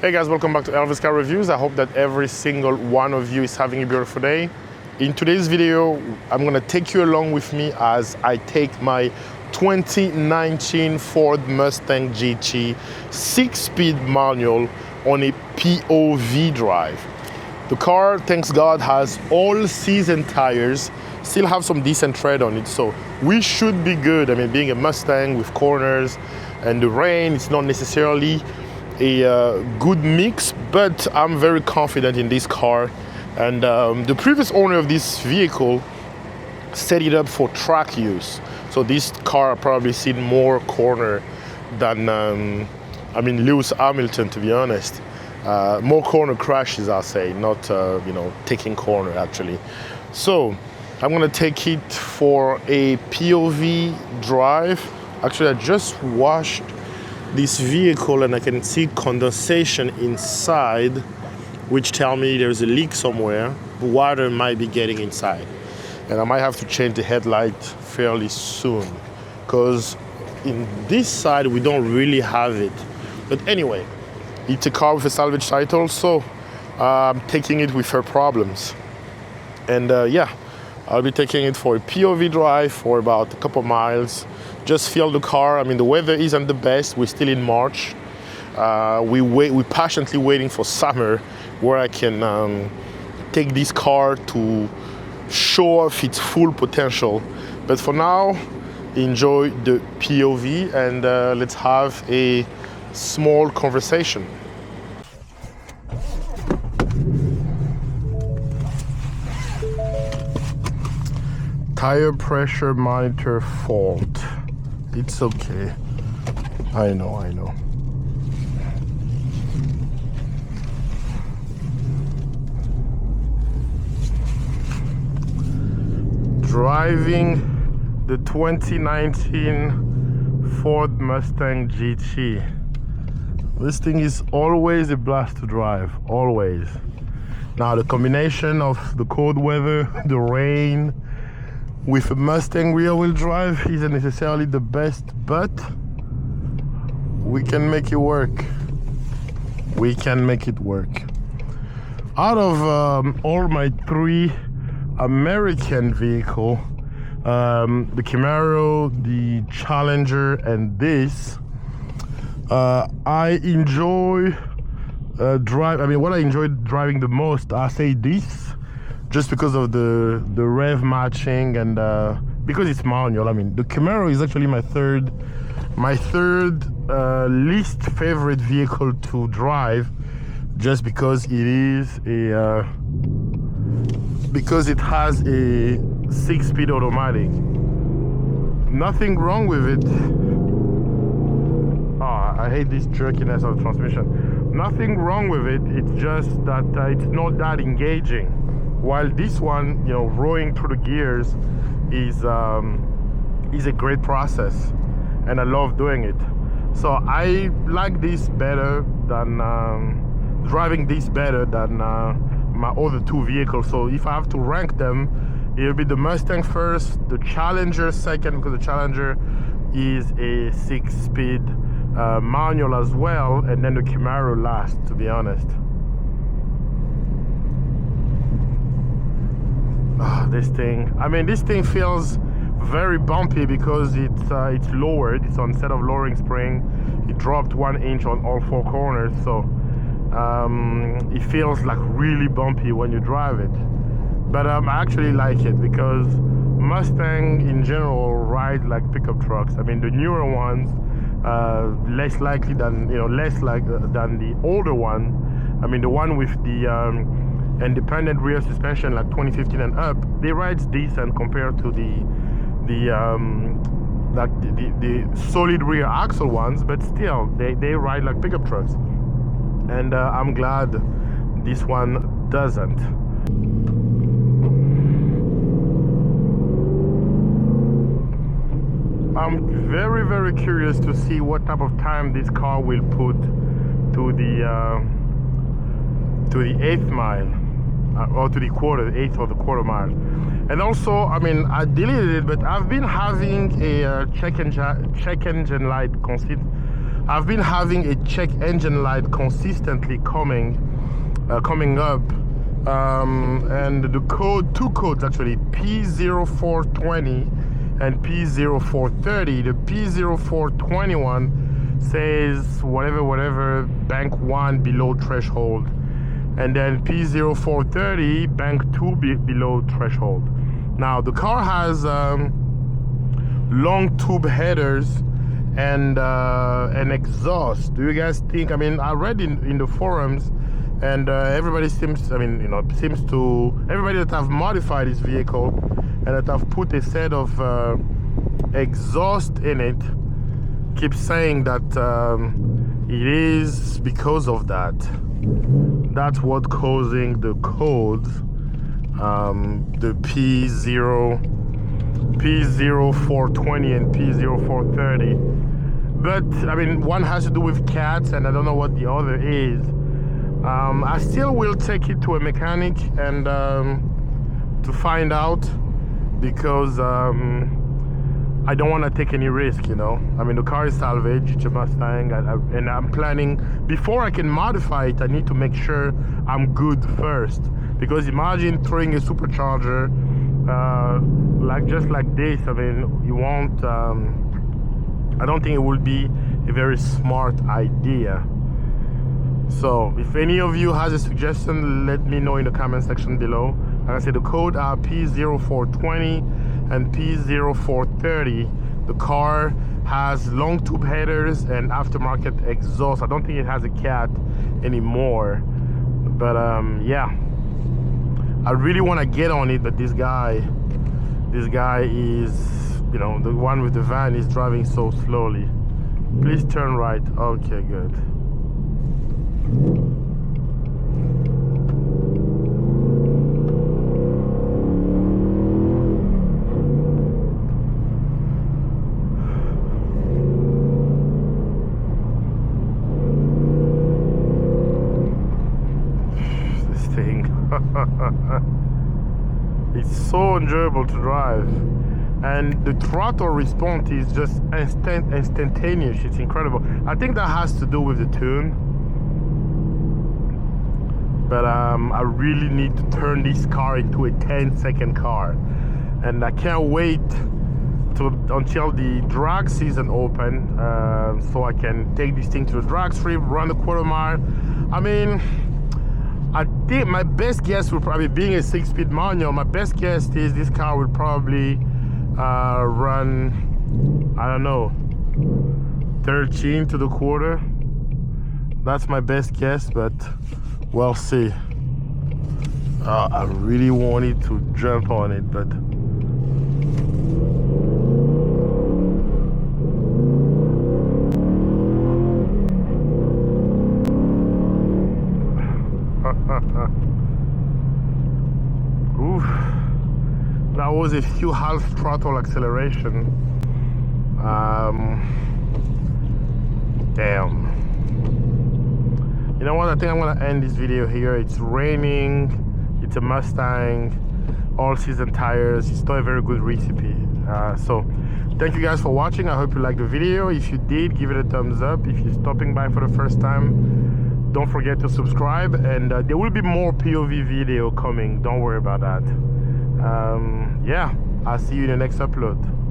Hey guys, welcome back to Elvis Car Reviews. I hope that every single one of you is having a beautiful day. In today's video, I'm gonna take you along with me as I take my 2019 Ford Mustang GT 6-speed manual on a POV drive. The car, thanks God, has all-season tires, still have some decent tread on it, so we should be good. I mean, being a Mustang with corners and the rain, it's not necessarily a good mix, but I'm very confident in this car. And the previous owner of this vehicle set it up for track use. So this car probably seen more corner than, Lewis Hamilton, to be honest. More corner crashes, I'll say, not, taking corner actually. So I'm gonna take it for a POV drive. Actually, I just washed this vehicle and I can see condensation inside, which tell me there's a leak somewhere. Water might be getting inside. And I might have to change the headlight fairly soon, because in this side we don't really have it. But anyway, it's a car with a salvage title, so I'm taking it with her problems. And I'll be taking it for a POV drive for about a couple miles. Just feel the car. I mean, the weather isn't the best. We're still in March. We're patiently waiting for summer, where I can take this car to show off its full potential. But for now, enjoy the POV and let's have a small conversation. Tire pressure monitor fault. It's okay. I know. Driving the 2019 Ford Mustang GT. This thing is always a blast to drive, always. Now the combination of the cold weather, the rain, with a Mustang rear-wheel drive isn't necessarily the best, but we can make it work. We can make it work. Out of all my three American vehicles, the Camaro, the Challenger, and this, I enjoy what I enjoy driving the most, I say this, just because of the rev matching and because it's manual. I mean, the Camaro is actually my third least favorite vehicle to drive, just because it is because it has a 6-speed automatic. Nothing wrong with it. I hate this jerkiness of the transmission. Nothing wrong with it. It's just that it's not that engaging. While this one, rolling through the gears is a great process, and I love doing it. So I like this better than driving this better than my other two vehicles. So if I have to rank them, it'll be the Mustang first, the Challenger second, because the Challenger is a 6-speed manual as well, and then the Camaro last, to be honest. This thing feels very bumpy because it's lowered. So instead of lowering spring, it dropped 1 inch on all 4 corners. So it feels like really bumpy when you drive it. But I actually like it because Mustang in general ride like pickup trucks. I mean, the newer ones, less likely than than the older one. I mean, the one with the independent rear suspension, like 2015 and up, they ride decent compared to the solid rear axle ones, but still they ride like pickup trucks, and I'm glad this one doesn't. I'm very, very curious to see what type of time this car will put to the 8th mile, or to the eighth or the quarter mile. And also, I mean, I deleted it, but I've been having a check engine light I've been having a check engine light consistently coming up, and the two codes actually, P0420 and P0430. The P0421 says whatever bank 1 below threshold, and then P0430 bank 2 below threshold. Now the car has long tube headers and an exhaust. Do you guys think, I mean, I read in the forums, and everybody seems, I mean, you know, everybody that have modified this vehicle and that have put a set of exhaust in it keeps saying that it is because of that. That's what causing the codes, the P0420 and P0430. But I mean, one has to do with cats, and I don't know what the other is. I still will take it to a mechanic and to find out, because I don't want to take any risk, you know. I mean, the car is salvage, it's a Mustang, and I'm planning, before I can modify it, I need to make sure I'm good first. Because imagine throwing a supercharger just like this. I mean, you won't, I don't think it will be a very smart idea. So if any of you has a suggestion, let me know in the comment section below. Like I said, the code are P0420 and P0430. The car has long tube headers and aftermarket exhaust. I don't think it has a cat anymore, but yeah, I really want to get on it, but this guy is, you know, the one with the van is driving so slowly. Please turn right. Okay, good. This thing. It's so enjoyable to drive, and the throttle response is just instantaneous. It's incredible. I think that has to do with the tune, but I really need to turn this car into a 10-second car, and I can't wait until the drag season open, so I can take this thing to the drag strip, run the quarter mile. I mean, I think my best guess would probably, being a 6-speed manual, my best guess is this car would probably run, I don't know, 13 to the quarter. That's my best guess, but we'll see. I really wanted to jump on it, but oof, that was a few half throttle acceleration. Damn. You know what, I think I'm gonna end this video here. It's raining, it's a Mustang, all season tires. It's not a very good recipe. So thank you guys for watching. I hope you liked the video. If you did, give it a thumbs up. If you're stopping by for the first time, don't forget to subscribe, and there will be more POV video coming. Don't worry about that. Yeah, I'll see you in the next upload.